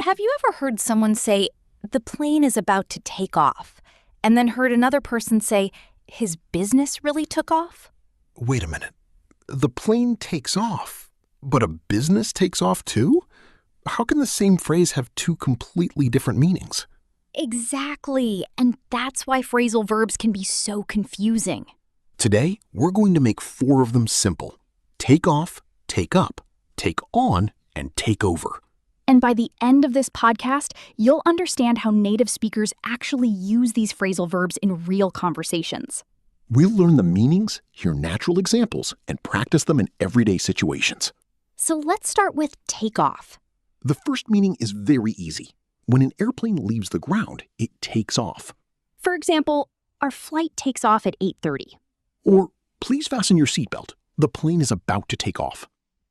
Have you ever heard someone say, the plane is about to take off, and then heard another person say, his business really took off? Wait a minute. The plane takes off, but a business takes off too? How can the same phrase have two completely different meanings? Exactly, and that's why phrasal verbs can be so confusing. Today, we're going to make 4 of them simple. Take off, take up, take on, and take over. And by the end of this podcast, you'll understand how native speakers actually use these phrasal verbs in real conversations. We'll learn the meanings, hear natural examples, and practice them in everyday situations. So let's start with take off. The first meaning is very easy. When an airplane leaves the ground, it takes off. For example, our flight takes off at 8:30. Or, please fasten your seatbelt. The plane is about to take off.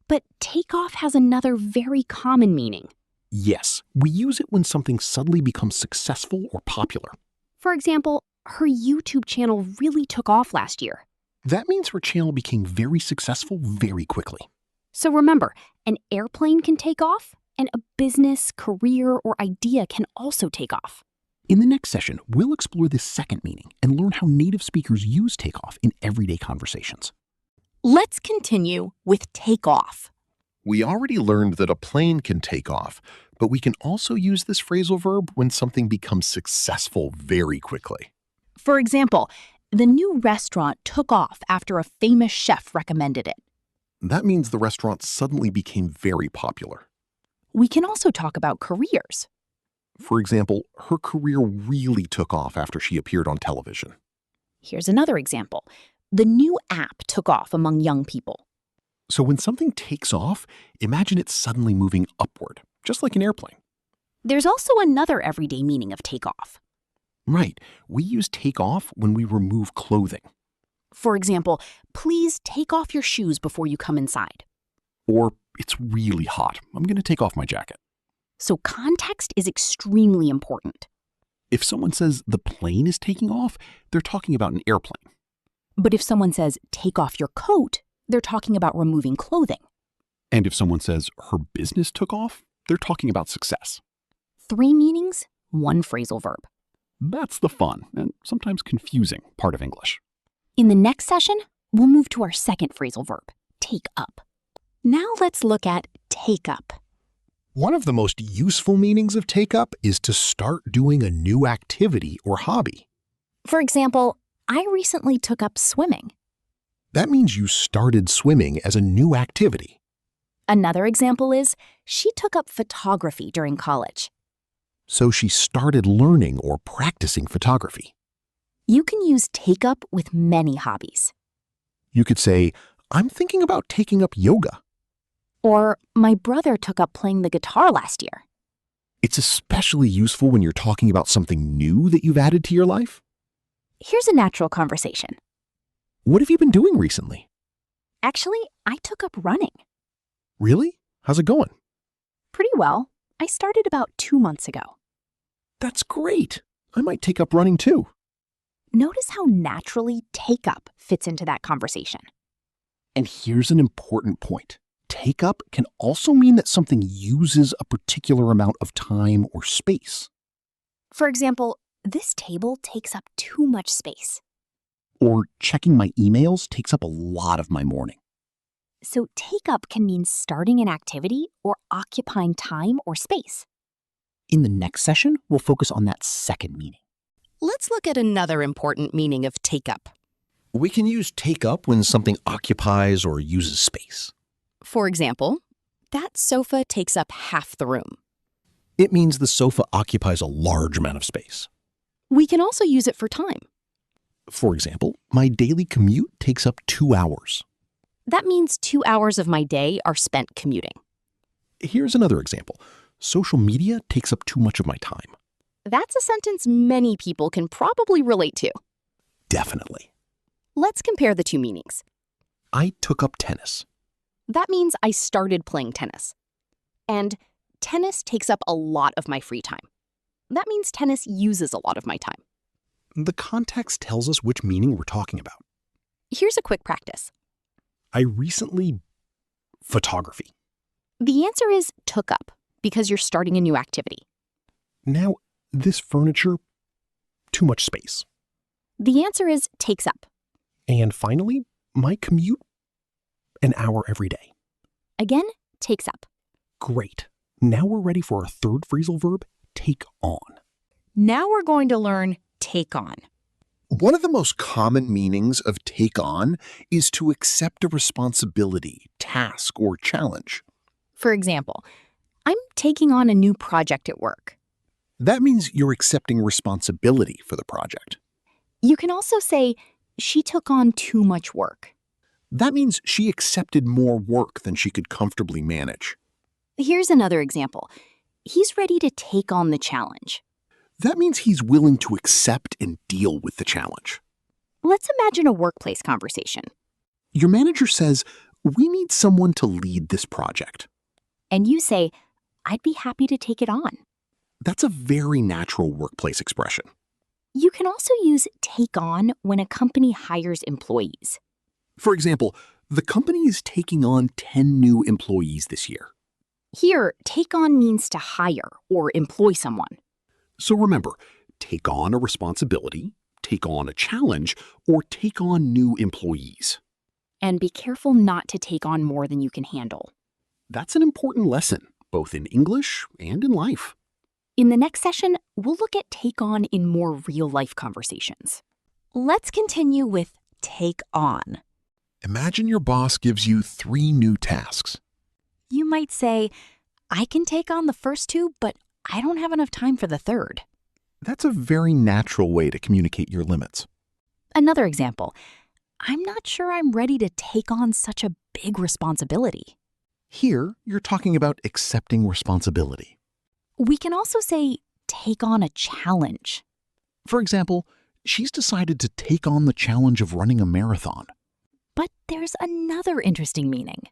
But take off has another very common meaning. Yes, we use it when something suddenly becomes successful or popular. For example, her YouTube channel really took off last year. That means her channel became very successful very quickly. So remember, an airplane can take off, and a business, career, or idea can also take off. In the next session, we'll explore this second meaning and learn how native speakers use takeoff in everyday conversations. Let's continue with take off. We already learned that a plane can take off, but we can also use this phrasal verb when something becomes successful very quickly. For example, the new restaurant took off after a famous chef recommended it. That means the restaurant suddenly became very popular. We can also talk about careers. For example, her career really took off after she appeared on television. Here's another example. The new app took off among young people. So when something takes off, imagine it suddenly moving upward, just like an airplane. There's also another everyday meaning of take off. Right. We use take off when we remove clothing. For example, please take off your shoes before you come inside. Or, it's really hot. I'm going to take off my jacket. So context is extremely important. If someone says the plane is taking off, they're talking about an airplane. But if someone says take off your coat, they're talking about removing clothing. And if someone says her business took off, they're talking about success. 3 meanings, 1 phrasal verb. That's the fun and sometimes confusing part of English. In the next session, we'll move to our second phrasal verb, take up. Now let's look at take up. One of the most useful meanings of take up is to start doing a new activity or hobby. For example, I recently took up swimming. That means you started swimming as a new activity. Another example is she took up photography during college. So she started learning or practicing photography. You can use take up with many hobbies. You could say, I'm thinking about taking up yoga. Or, my brother took up playing the guitar last year. It's especially useful when you're talking about something new that you've added to your life. Here's a natural conversation. What have you been doing recently? Actually, I took up running. Really? How's it going? Pretty well. I started about 2 months ago. That's great. I might take up running too. Notice how naturally take up fits into that conversation. And here's an important point. Take up can also mean that something uses a particular amount of time or space. For example, this table takes up too much space. Or checking my emails takes up a lot of my morning. So take up can mean starting an activity or occupying time or space. In the next session, we'll focus on that second meaning. Let's look at another important meaning of take up. We can use take up when something occupies or uses space. For example, that sofa takes up half the room. It means the sofa occupies a large amount of space. We can also use it for time. For example, my daily commute takes up 2 hours. That means 2 hours of my day are spent commuting. Here's another example. Social media takes up too much of my time. That's a sentence many people can probably relate to. Definitely. Let's compare the 2 meanings. I took up tennis. That means I started playing tennis. And tennis takes up a lot of my free time. That means tennis uses a lot of my time. The context tells us which meaning we're talking about. Here's a quick practice. I recently... Photography. The answer is took up. because you're starting a new activity. Now, this furniture, too much space. The answer is takes up. And finally, my commute, an hour every day. Again, takes up. Great. Now we're ready for our third phrasal verb, take on. Now we're going to learn take on. One of the most common meanings of take on is to accept a responsibility, task, or challenge. For example, I'm taking on a new project at work. That means you're accepting responsibility for the project. You can also say, she took on too much work. That means she accepted more work than she could comfortably manage. Here's another example. He's ready to take on the challenge. That means he's willing to accept and deal with the challenge. Let's imagine a workplace conversation. Your manager says, we need someone to lead this project. And you say, I'd be happy to take it on. That's a very natural workplace expression. You can also use take on when a company hires employees. For example, the company is taking on 10 new employees this year. Here, take on means to hire or employ someone. So remember, take on a responsibility, take on a challenge, or take on new employees. And be careful not to take on more than you can handle. That's an important lesson, both in English and in life. In the next session, we'll look at take on in more real-life conversations. Let's continue with take on. Imagine your boss gives you 3 new tasks. You might say, I can take on the first 2, but I don't have enough time for the third. That's a very natural way to communicate your limits. Another example, I'm not sure I'm ready to take on such a big responsibility. Here, you're talking about accepting responsibility. We can also say take on a challenge. For example, she's decided to take on the challenge of running a marathon. But there's another interesting meaning.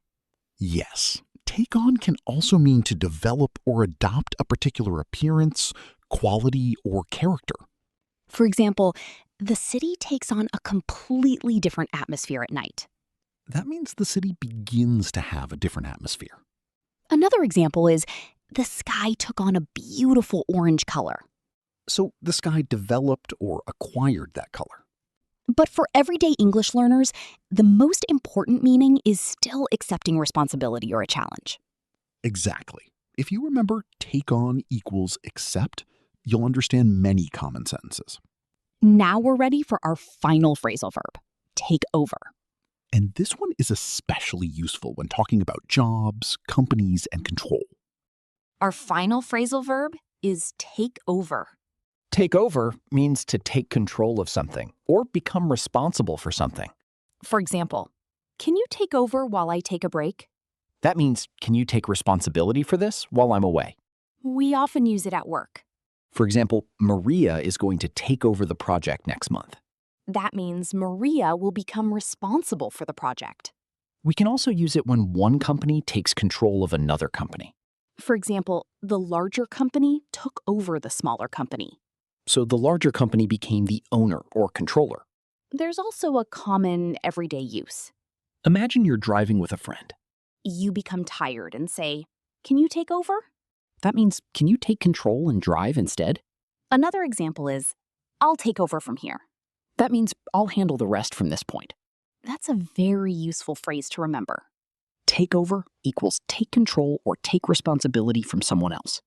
Yes, take on can also mean to develop or adopt a particular appearance, quality, or character. For example, the city takes on a completely different atmosphere at night. That means the city begins to have a different atmosphere. Another example is the sky took on a beautiful orange color. So the sky developed or acquired that color. But for everyday English learners, the most important meaning is still accepting responsibility or a challenge. Exactly. If you remember take on equals accept, you'll understand many common sentences. Now we're ready for our final phrasal verb, take over. And this one is especially useful when talking about jobs, companies, and control. Our final phrasal verb is take over. Take over means to take control of something or become responsible for something. For example, can you take over while I take a break? That means, can you take responsibility for this while I'm away? We often use it at work. For example, Maria is going to take over the project next month. That means Maria will become responsible for the project. We can also use it when one company takes control of another company. For example, the larger company took over the smaller company. So the larger company became the owner or controller. There's also a common everyday use. Imagine you're driving with a friend. You become tired and say, can you take over? That means, can you take control and drive instead? Another example is, I'll take over from here. That means, I'll handle the rest from this point. That's a very useful phrase to remember. Take over equals take control or take responsibility from someone else.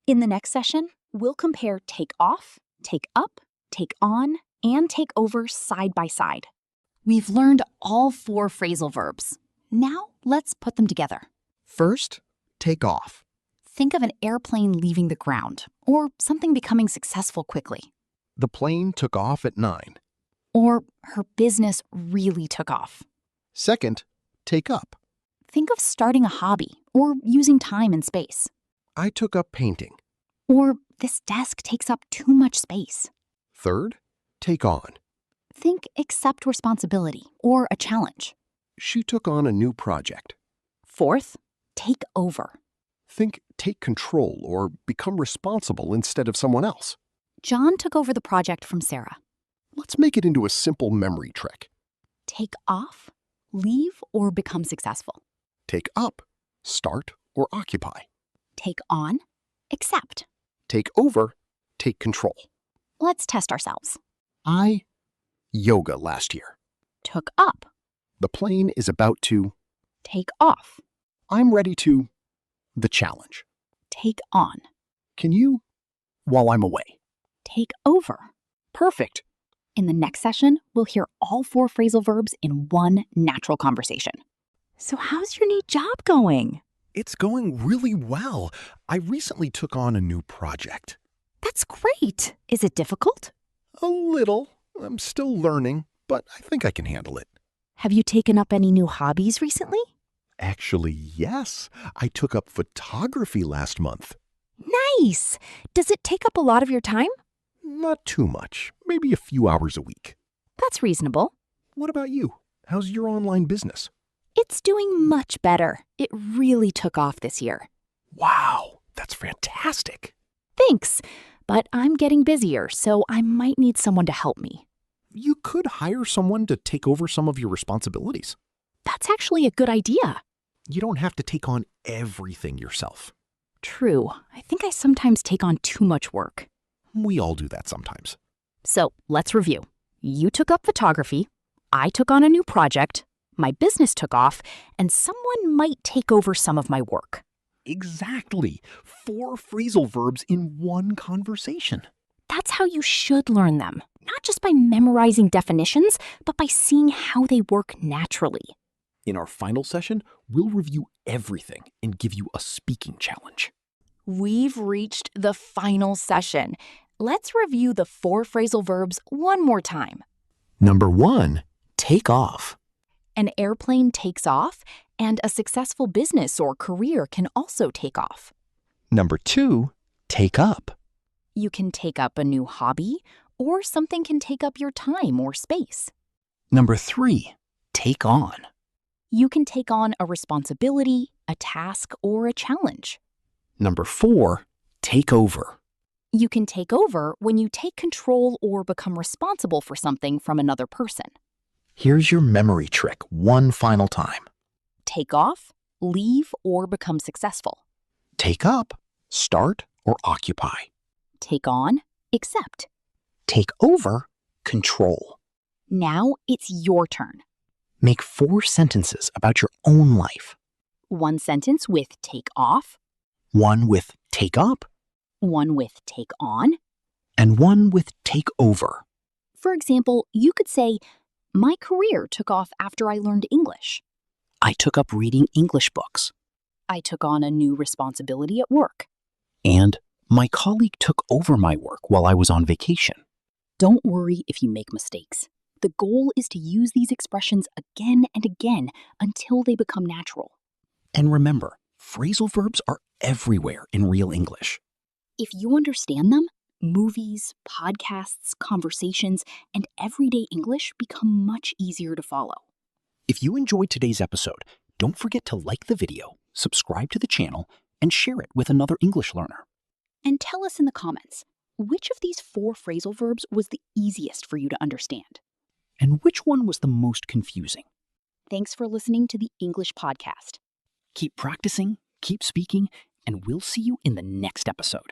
In the next session, we'll compare take off, take up, take on, and take over side by side. We've learned all 4 phrasal verbs. Now, let's put them together. First, take off. Think of an airplane leaving the ground, or something becoming successful quickly. The plane took off at 9. Or her business really took off. Second, take up. Think of starting a hobby, or using time and space. I took up painting. Or this desk takes up too much space. Third, take on. Think accept responsibility or a challenge. She took on a new project. Fourth, take over. Think take control or become responsible instead of someone else. John took over the project from Sarah. Let's make it into a simple memory trick. Take off, leave, or become successful. Take up, start or occupy. take on, accept. Take over, take control. Let's test ourselves. I yoga last year. Took up, The plane is about to. take off, I'm ready to. The challenge. take on, Can you? While I'm away. take over. Perfect. In the next session, we'll hear all 4 phrasal verbs in one natural conversation. So how's your new job going? It's going really well. I recently took on a new project. That's great. Is it difficult? A little. I'm still learning, but I think I can handle it. Have you taken up any new hobbies recently? Actually, yes. I took up photography last month. Nice. Does it take up a lot of your time? Not too much. Maybe a few hours a week. That's reasonable. What about you? How's your online business? It's doing much better. It really took off this year. Wow, that's fantastic. Thanks, but I'm getting busier, so I might need someone to help me. You could hire someone to take over some of your responsibilities. That's actually a good idea. You don't have to take on everything yourself. True. I think I sometimes take on too much work. We all do that sometimes. So let's review. You took up photography. I took on a new project. My business took off, and someone might take over some of my work. Exactly. 4 phrasal verbs in one conversation. That's how you should learn them, not just by memorizing definitions, but by seeing how they work naturally. In our final session, we'll review everything and give you a speaking challenge. We've reached the final session. Let's review the 4 phrasal verbs one more time. Number 1, take off. An airplane takes off, and a successful business or career can also take off. Number 2, take up. You can take up a new hobby, or something can take up your time or space. Number 3, take on. You can take on a responsibility, a task, or a challenge. Number 4, take over. You can take over when you take control or become responsible for something from another person. Here's your memory trick one final time. Take off, leave, or become successful. Take up, start, or occupy. Take on, accept. Take over, control. Now it's your turn. Make 4 sentences about your own life. 1 sentence with take off, 1 with take up, 1 with take on. and 1 with take over. For example, you could say, my career took off after I learned English. I took up reading English books. I took on a new responsibility at work. And my colleague took over my work while I was on vacation. Don't worry if you make mistakes. The goal is to use these expressions again and again until they become natural. And remember, phrasal verbs are everywhere in real English. If you understand them, movies, podcasts, conversations, and everyday English become much easier to follow. If you enjoyed today's episode, don't forget to like the video, subscribe to the channel, and share it with another English learner. And tell us in the comments, which of these 4 phrasal verbs was the easiest for you to understand? And which one was the most confusing? Thanks for listening to the English Podcast. Keep practicing, keep speaking, and we'll see you in the next episode.